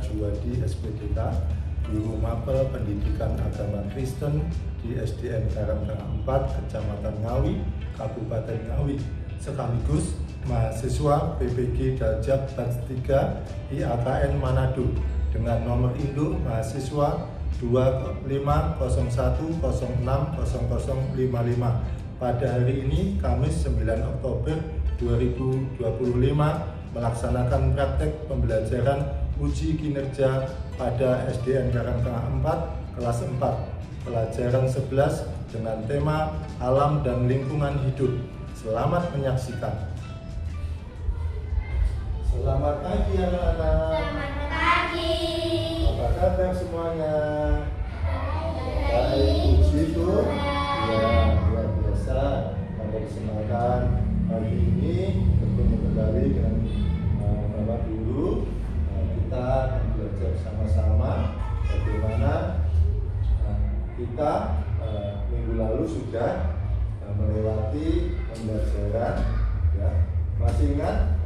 Juwadi SPDK, Guru Mapel Pendidikan Agama Kristen di SDN Karangtengah 4, Kecamatan Ngawi, Kabupaten Ngawi, sekaligus mahasiswa PPG Daljak Batch 3 IAKN Manado dengan nomor induk mahasiswa 2501060055 pada hari ini Kamis 9 Oktober 2025 melaksanakan praktek pembelajaran uji kinerja pada SDN Karangtengah 4 kelas 4 pelajaran 11 dengan tema alam dan lingkungan hidup. Selamat menyaksikan. Selamat pagi anak-anak. Selamat pagi. Apa kabar semuanya? Baik, puji Tuhan. Ya, luar biasa. Pada kesempatan hari ini bertemu kembali dengan Bapak Guru. Kita akan belajar bersama-sama bagaimana kita minggu lalu sudah melewati pembelajaran. Ya, masih ingat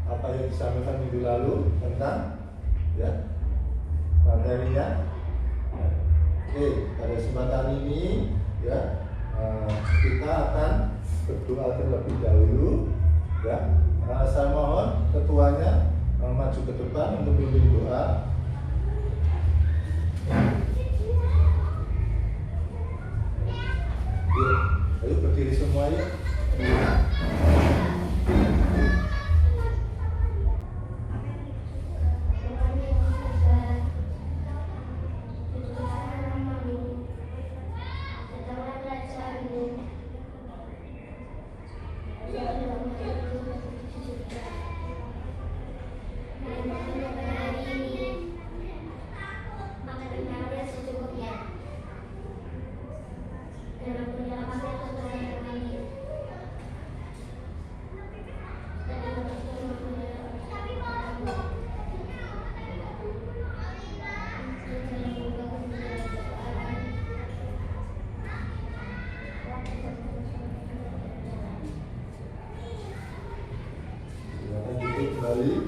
apa yang disampaikan minggu lalu tentang materinya? Oke, pada kesempatan ini kita akan berdoa terlebih dahulu. Saya mohon ketuanya maju ke depan untuk memimpin doa. Ayo berdiri semua ya. Kembali.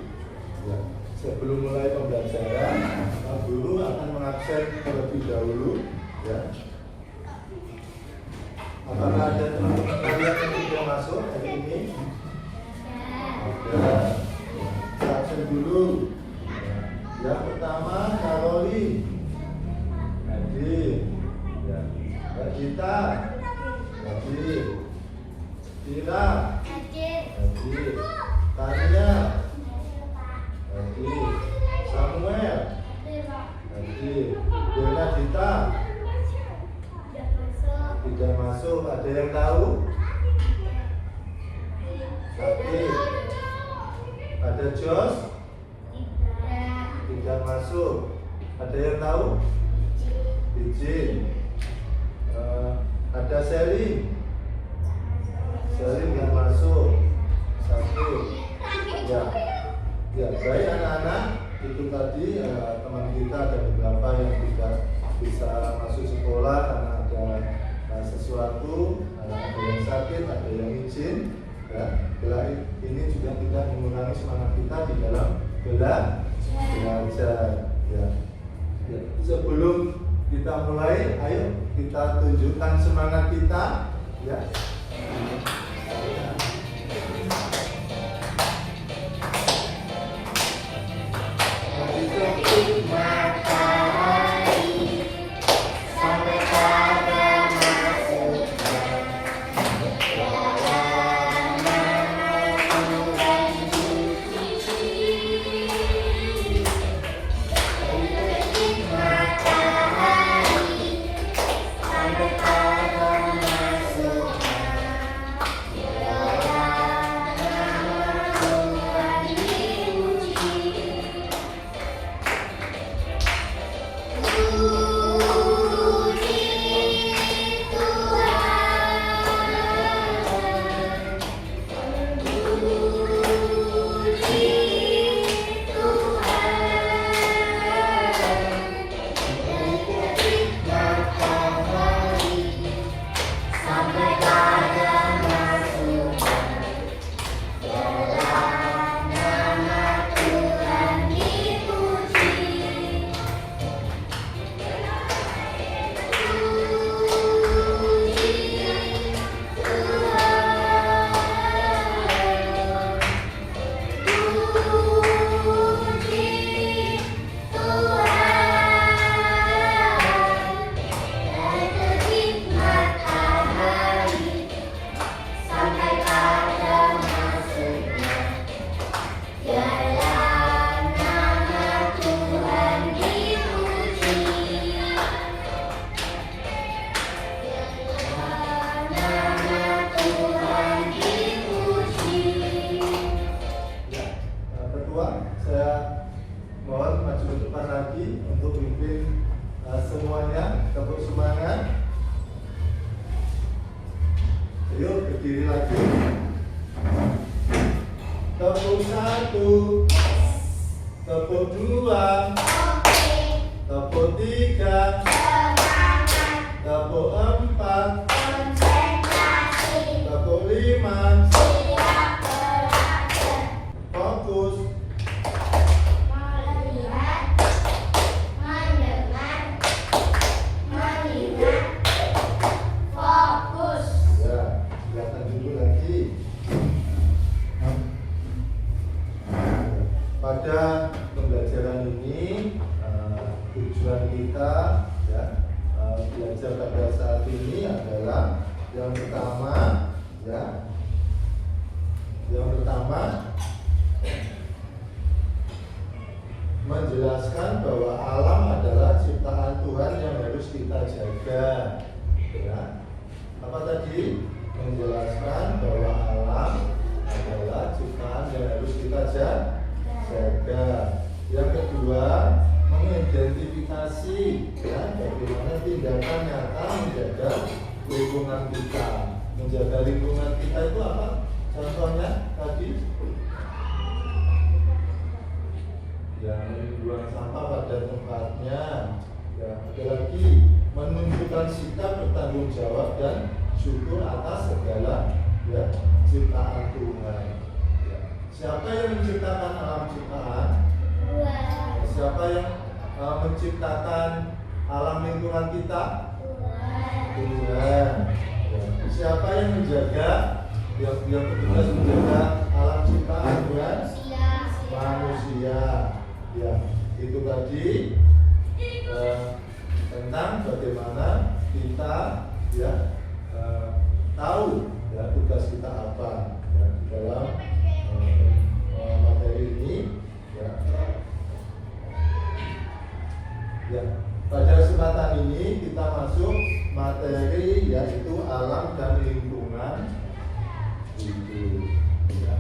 Ya, sebelum mulai pembelajaran, guru akan mengabsen terlebih dahulu. Ya. Apakah ada teman-teman kalian yang sudah masuk hari ini? Ada. Kita absen dulu. Yang pertama Karoli, Hadir. Ya. Mbak Gita, Hadir. Tira, Hadir. Tania, Hadir. Samuel, Hadir. Bernadita tidak masuk. Ada yang tahu? Hadir. Ada Jos tidak masuk. Ada yang tahu? Izin. Ada Sally nggak masuk. Satu. Ya, baik anak-anak, itu tadi teman kita ada beberapa yang tidak bisa masuk sekolah karena ada sesuatu, ada yang sakit, ada yang izin. Ya, ini juga tidak mengurangi semangat kita di dalam belajar. Ya. Sebelum kita mulai, ayo kita tunjukkan semangat kita. Ya. untuk pimpin semuanya. Tepuk semangat. Yuk berdiri lagi. Tepuk 1, tepuk 2, tepuk 3, tepuk 4, tepuk 5, fokus. Ya, kelihatan dulu lagi. Pada pembelajaran ini tujuan kita ya belajar pada saat ini adalah yang pertama menjelaskan bahwa alam adalah ciptaan Tuhan yang harus kita jaga. Ya. Apa tadi? Menjelaskan bahwa alam adalah ciptaan yang harus kita jaga. Yang kedua, mengidentifikasi ya, bagaimana tindakan nyata menjaga lingkungan kita. Menjaga lingkungan kita itu apa? Contohnya tadi yang membuang sampah pada tempatnya. Ya, ada lagi menunjukkan sikap bertanggung jawab dan syukur atas segala ya, ciptaan Tuhan. Ya. Siapa yang menciptakan alam ciptaan? Siapa yang menciptakan alam lingkungan kita? Tuhan. Ya. Siapa yang menjaga? Yang bertugas menjaga alam ciptaan Tuhan? Manusia. Ya, itu tadi tentang bagaimana kita ya tahu ya tugas kita apa ya, di dalam materi ini ya. Ya, pada kesempatan ini kita masuk materi yaitu alam dan lingkungan hidup. Ya.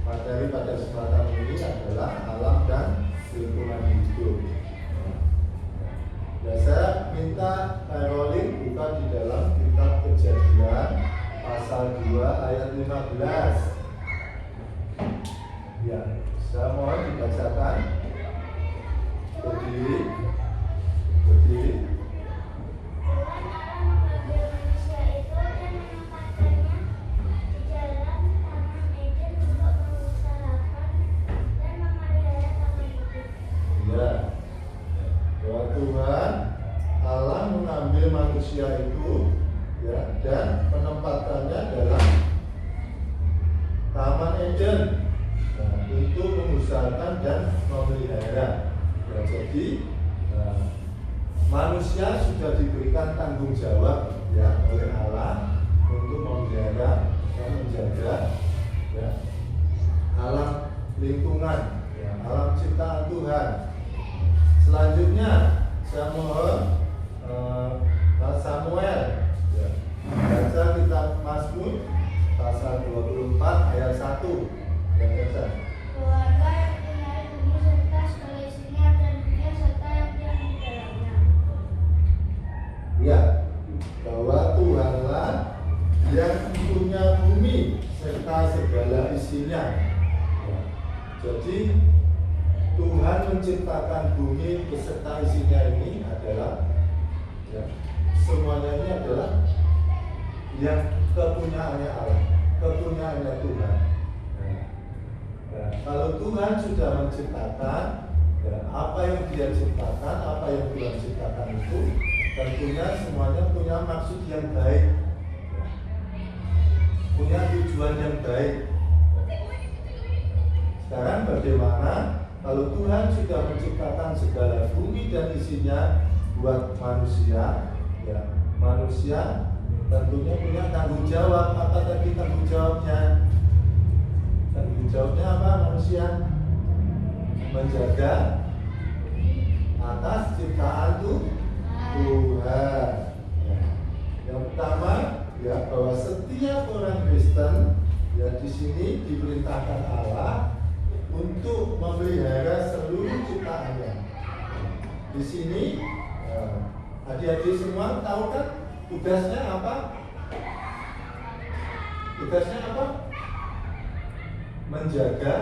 Materi pada kesempatan ini adalah alam dan lingkungan hidup. Ya, saya minta Caroline buka di dalam kitab Kejadian pasal 2 ayat 15. Ya, saya mohon dibacakan. Berdiri. Bahwa Tuhan Allah mengambil manusia itu ya dan menempatkannya dalam Taman Eden untuk mengusahakan dan memelihara. Ya, jadi manusia sudah diberikan tanggung jawab ya oleh Allah untuk memelihara dan menjaga ya, alam lingkungan, ya, alam ciptaan Tuhan. Selanjutnya saya mohon Pak Samuel ya, baca kitab Mazmur pasal 24 ayat 1 yang baca. Keluarga yang tinggal di bumi serta segala isinya dan dunia serta yang di dalamnya. Ya, bahwa Tuhanlah yang punya bumi serta segala isinya. Ya, jadi Tuhan menciptakan bumi beserta isinya ini adalah ya, semuanya ini adalah yang kepunyaannya Allah, kepunyaannya Tuhan. Ya, kalau Tuhan sudah menciptakan ya, apa yang Dia ciptakan, apa yang Tuhan ciptakan itu tentunya semuanya punya maksud yang baik, ya, punya tujuan yang baik. Sekarang bagaimana kalau Tuhan sudah menciptakan segala bumi dan isinya buat manusia, ya, manusia tentunya punya tanggung jawab. Apa tadi tanggung jawabnya? Tanggung jawabnya apa manusia? Menjaga atas ciptaan Tuhan. Ya. Yang pertama, ya bahwa setiap orang Kristen ya di sini diperintahkan Allah untuk memelihara seluruh ciptaannya. di sini adik-adik semua tahu kan tugasnya apa? Tugasnya apa? Menjaga,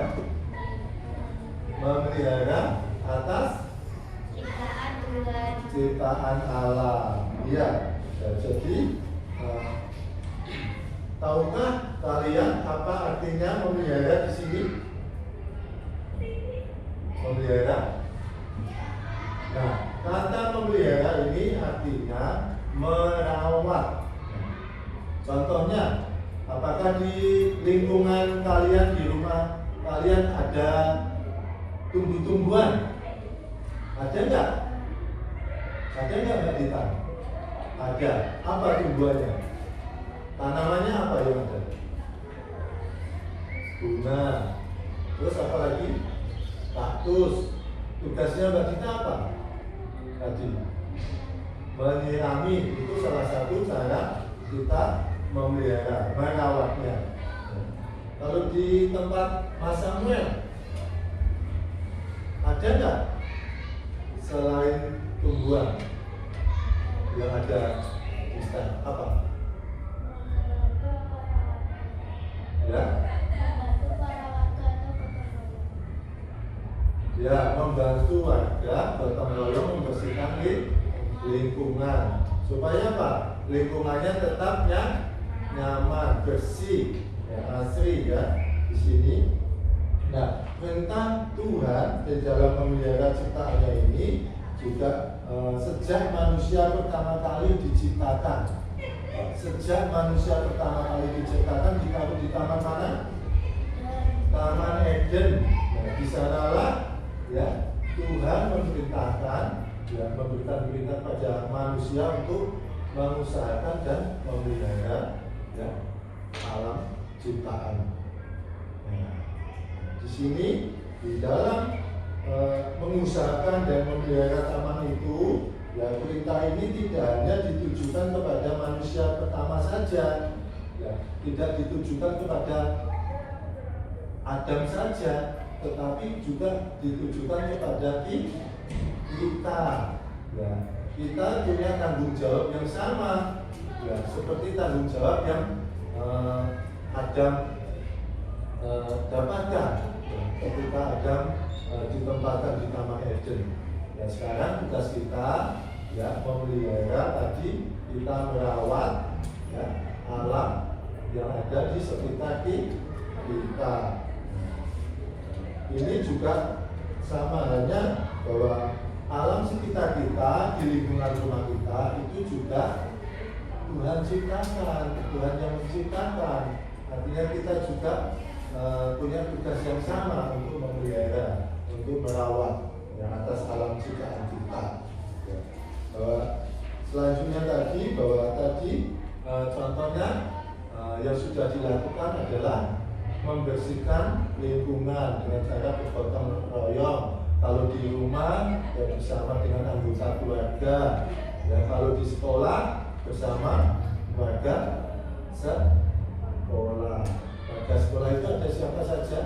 memelihara atas Ciptaan Tuhan. ciptaan alam. Iya. Jadi tahukah kalian apa artinya memelihara di sini? Memelihara. Nah, kata memelihara ini artinya merawat. Contohnya, apakah di lingkungan kalian, di rumah kalian ada tumbuh-tumbuhan? Ada enggak? Ada enggak Mbak Dita? Ada. Apa tumbuhannya? Tanamannya apa yang ada? Bunga. Terus apa lagi? Kaktus. Tugasnya Mbak Dita apa? Tadi menyirami. Itu salah satu cara kita memelihara, merawatnya. Kalau di tempat Mas Samuel, ada nggak selain tumbuhan yang ada di sana? Apa? Ya? Ya, membantu warga gotong royong membersihkan lingkungan. Supaya apa? Lingkungannya tetap nyaman, bersih, ya, asri ya di sini. Nah, perintah Tuhan di dalam memelihara ciptaannya ini juga sejak manusia pertama kali diciptakan. Sejak manusia pertama kali diciptakan ditaruh di taman mana? Taman Eden. Nah, di sanalah ya Tuhan memerintahkan, ya, memberikan perintah pada manusia untuk mengusahakan dan memelihara ya, alam ciptaan. Nah, di sini di dalam mengusahakan dan memelihara taman itu, ya perintah ini tidak hanya ditujukan kepada manusia pertama saja, ya, tidak ditujukan kepada Adam saja, tetapi juga ditujukan kepada kita. Ya, kita punya tanggung jawab yang sama, ya, seperti tanggung jawab yang Adam dapatkan ketika Adam ditempatkan di Taman Eden. Ya, sekarang tugas kita ya memelihara tadi, kita merawat ya, alam yang ada di sekitar kita. Ini juga sama halnya bahwa alam sekitar kita, di lingkungan rumah kita itu juga Tuhan ciptakan, Tuhan yang menciptakan. Artinya kita juga punya tugas yang sama untuk memelihara, untuk merawat yang atas alam ciptaan kita. Ya. Bahwa selanjutnya tadi, contohnya yang sudah dilakukan adalah membersihkan lingkungan dengan cara bergotong royong. Kalau di rumah ya bersama dengan anggota keluarga, ya kalau di sekolah bersama warga sekolah. Warga sekolah itu ada siapa saja?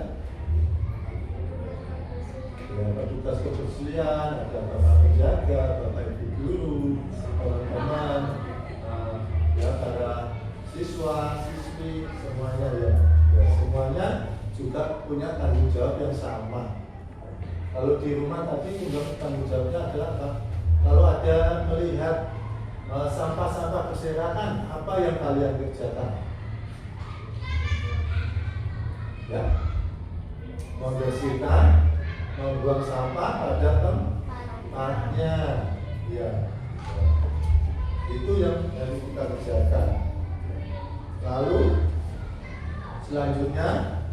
Ya, petugas kebersihan, ada bapak penjaga, bapak ibu guru, teman-teman, ya para siswa, siswi, semuanya ya. Semuanya juga punya tanggung jawab yang sama. Kalau di rumah tadi juga tanggung jawabnya adalah apa? Kalau ada melihat sampah-sampah berserakan, apa yang kalian kerjakan? Ya, membersihkan, membuang sampah pada tempatnya. Ya, itu yang harus kita kerjakan. Lalu selanjutnya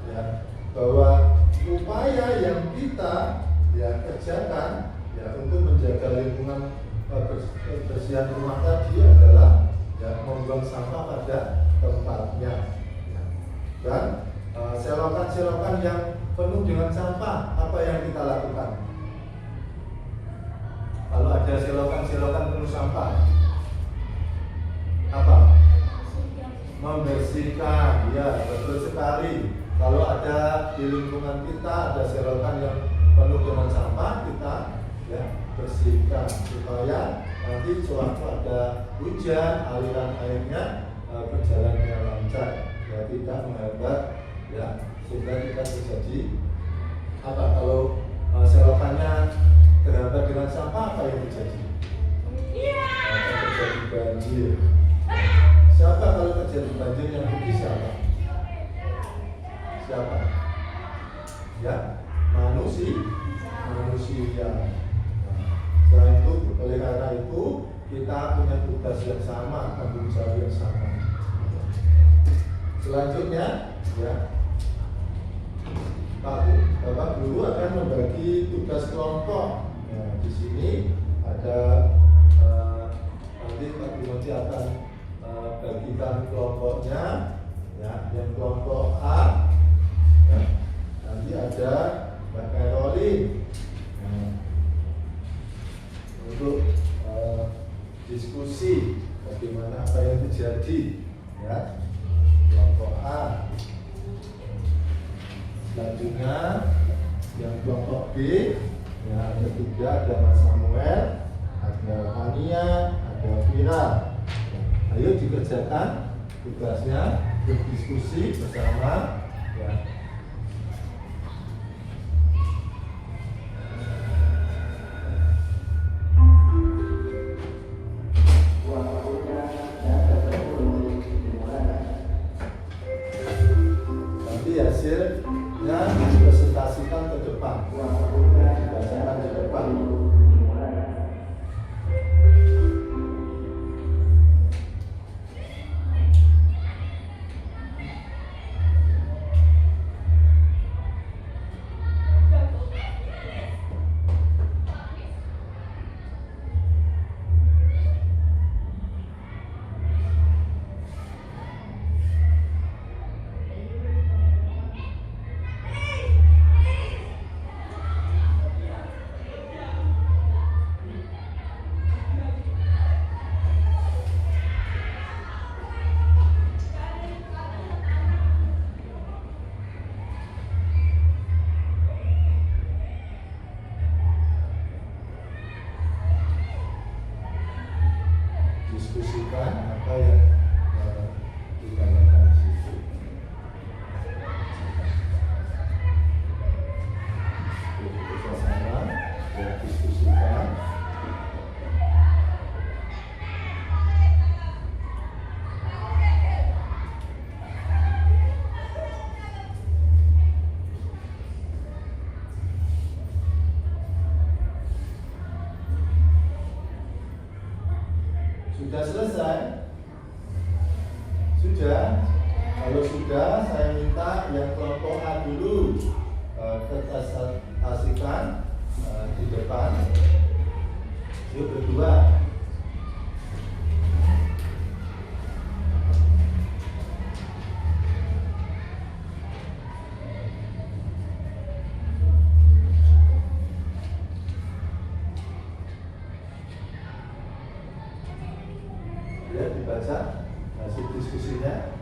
ya, bahwa upaya yang kita ya kerjakan ya untuk menjaga lingkungan kebersihan rumah tadi adalah ya membuang sampah pada tempatnya ya. Dan selokan-selokan yang penuh dengan sampah, apa yang kita lakukan? Kalau ada selokan-selokan penuh sampah, apa? Membersihkan, ya betul sekali. Kalau ada di lingkungan kita ada selokan yang penuh dengan sampah, kita ya bersihkan supaya nanti sewaktu ada hujan aliran airnya berjalan dengan lancar, ya, tidak menghambat, ya, sehingga tidak terjadi apa kalau selokannya terhambat dengan sampah, apa yang terjadi? Akan terjadi banjir. Siapa kalau terjadi banjir yang rugi siapa? Siapa? Ya, manusia. Selain itu, oleh karena itu kita punya tugas yang sama, tanggung jawab yang sama. Selanjutnya, ya, Bapak Guru akan membagi tugas kelompok. Nah, di sini ada nanti Pak Timothy akan bagikan kelompoknya, ya, yang kelompok A, ya, nanti ada Mbak Caroline untuk diskusi bagaimana apa yang terjadi, ya, kelompok A. Selanjutnya yang kelompok B, ya, ada 3, ada Mas Samuel, ada Tania, ada Vira. Ayo dikerjakan tugasnya, berdiskusi bersama, ya. Nanti hasilnya dipresentasikan ke depan, dibacakan ke depan. Diskusikan apa yang ditanyakan di situ. Bersama, ya, diskusikan. Sudah selesai? Sudah? Kalau sudah, saya minta yang kelompok A dulu presentasikan di depan. Yuk berdua. Ya, dibaca hasil diskusinya.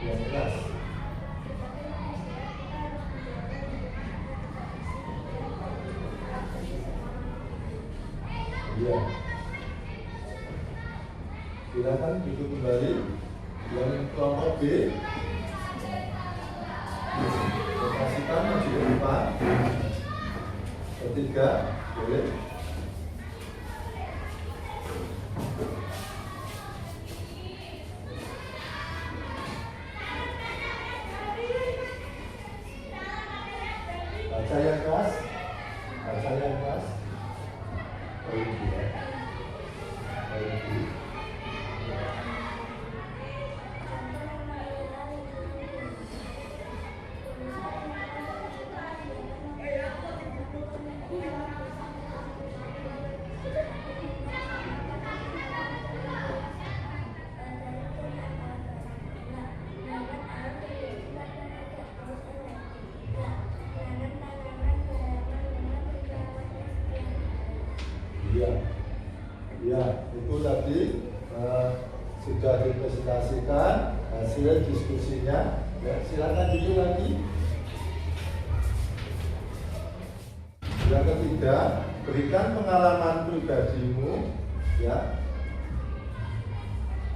Yang keras. Iya. Silakan duduk kembali. Yang kelompok B, presentasikan maju ke depan. Ketiga, boleh. Baca yang keras. Baca yang keras. Poin 2. Poin 2. Iya, ya, itu tadi sudah dipresentasikan hasil diskusinya. Ya, silakan dulu lagi. Yang ketiga, berikan pengalaman pribadimu, ya.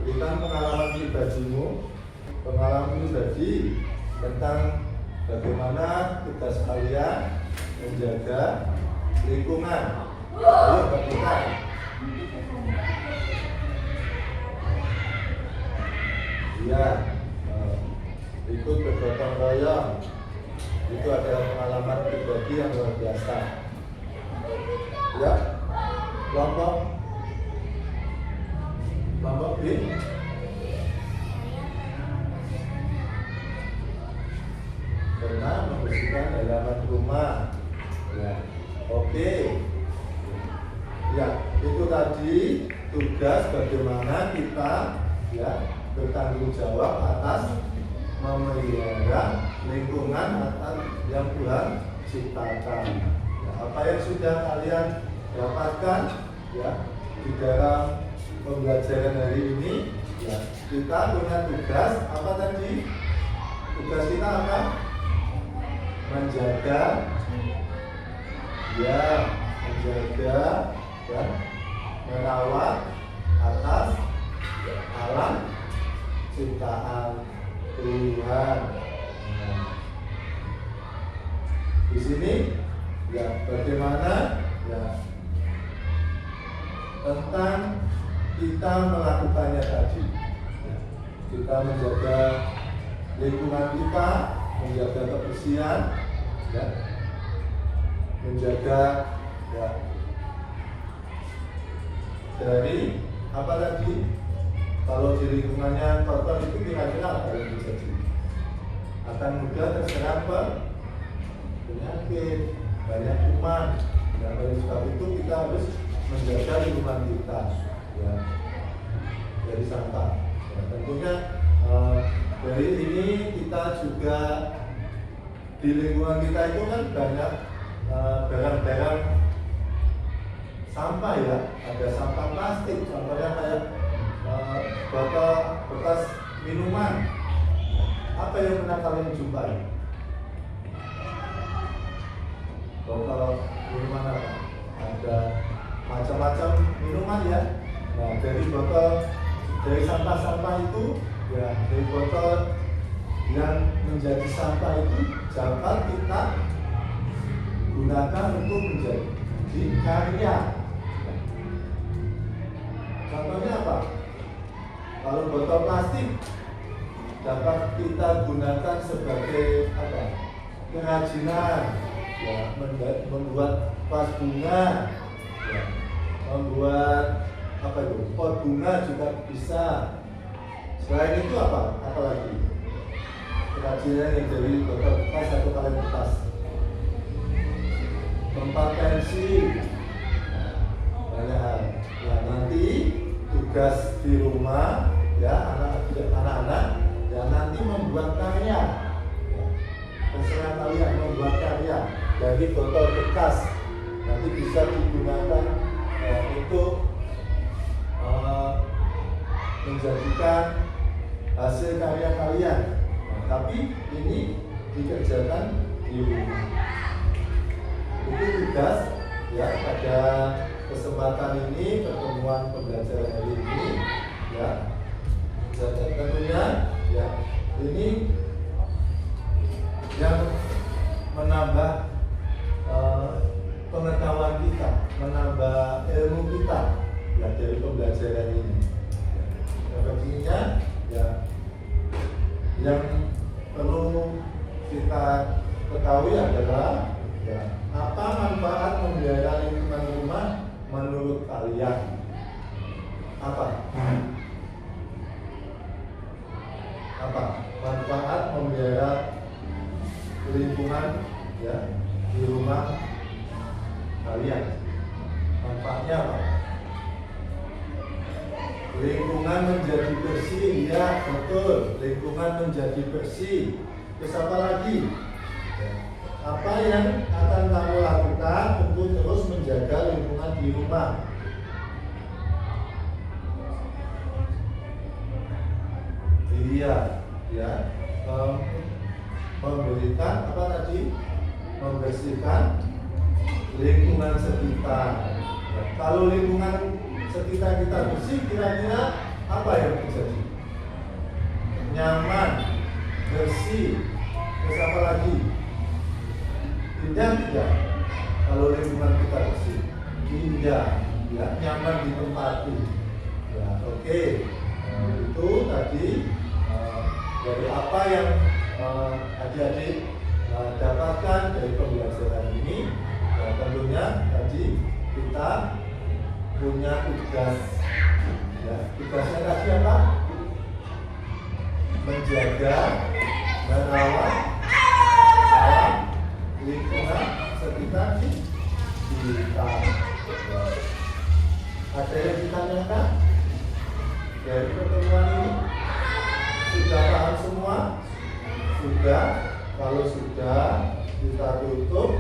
Berikan pengalaman pribadi tentang bagaimana tugas kalian menjaga lingkungan. Ayo berikan. Ya, ikut bergotong royong. Itu adalah pengalaman pribadi yang luar biasa. Ya, kelompok B. Pernah membersihkan halaman rumah. Ya, oke. Ya, itu tadi tugas bagaimana kita ya bertanggung jawab atas memelihara lingkungan atas yang Tuhan ciptakan. Ya, apa yang sudah kalian dapatkan ya di dalam pembelajaran hari ini, ya kita punya tugas apa tadi? Tugas kita apa? Menjaga dan merawat atas alam ciptaan Tuhan. Nah, di sini ya bagaimana ya tentang kita melakukannya tadi. Ya, kita menjaga lingkungan kita, menjaga kebersihan, ya, menjaga ya dari apa tadi? Kalau di lingkungannya kotor itu kira-kira apa yang terjadi? Akan mudah terserang penyakit, banyak kuman. Dan oleh sebab itu kita harus menjaga lingkungan kita, ya, dari sampah. Ya, tentunya dari ini kita juga di lingkungan kita itu kan banyak barang-barang sampah ya, ada sampah plastik, contohnya kayak botol bekas minuman. Apa yang pernah kalian jumpai? Botol minuman apa? Ada macam-macam minuman ya. Nah, dari sampah-sampah itu ya, dari botol yang menjadi sampah itu dapat kita gunakan untuk menjadi karya. Contohnya apa? Kalau botol plastik dapat kita gunakan sebagai apa? Kerajinan, ya, membuat vas bunga, ya, membuat apa itu? Pot bunga juga bisa. Selain itu apa? Apalagi kerajinan yang dari botol bekas atau kaleng bekas, tempat pensil, banyak hal. Nah, nanti tugas di rumah ya anak-anak ya nanti membuat karya. Ya, terserah kalian membuat karya dari botol bekas, nanti bisa digunakan untuk menjadikan hasil karya kalian. Nah, tapi ini dikerjakan di rumah. Itu tugas ya pada kesempatan ini, pertemuan pembelajaran hari ini ya. Tentunya ya ini yang menambah pengetahuan kita, menambah ilmu kita ya dari pembelajaran ini. Efektifnya ya yang perlu kita ketahui adalah ya apa manfaat memelihara lingkungan rumah menurut kalian? Apa manfaat memelihara lingkungan ya di rumah kalian? Manfaatnya apa? Lingkungan menjadi bersih, ya betul. Lingkungan menjadi bersih. Terus apa lagi? Apa yang akan kamu lakukan untuk terus menjaga lingkungan di rumah? Iya, ya, memberikan apa tadi? Membersihkan lingkungan sekitar. Ya, kalau lingkungan sekitar kita bersih, kira-kira apa yang terjadi? Nyaman, bersih, terus apa lagi? Indah tidak? Kalau lingkungan kita bersih, indah, ya, nyaman ditempati. Ya, oke. Itu tadi dari apa yang adik-adik dapatkan dari pembelajaran ini. Ya, tentunya tadi kita punya tugas. Ya, tugasnya tadi apa? Menjaga, merawat alam lingkungan sekitar kita. Ada yang ditanyakan dari pertemuan ini? Sudah paham semua? Sudah? Kalau sudah, kita tutup.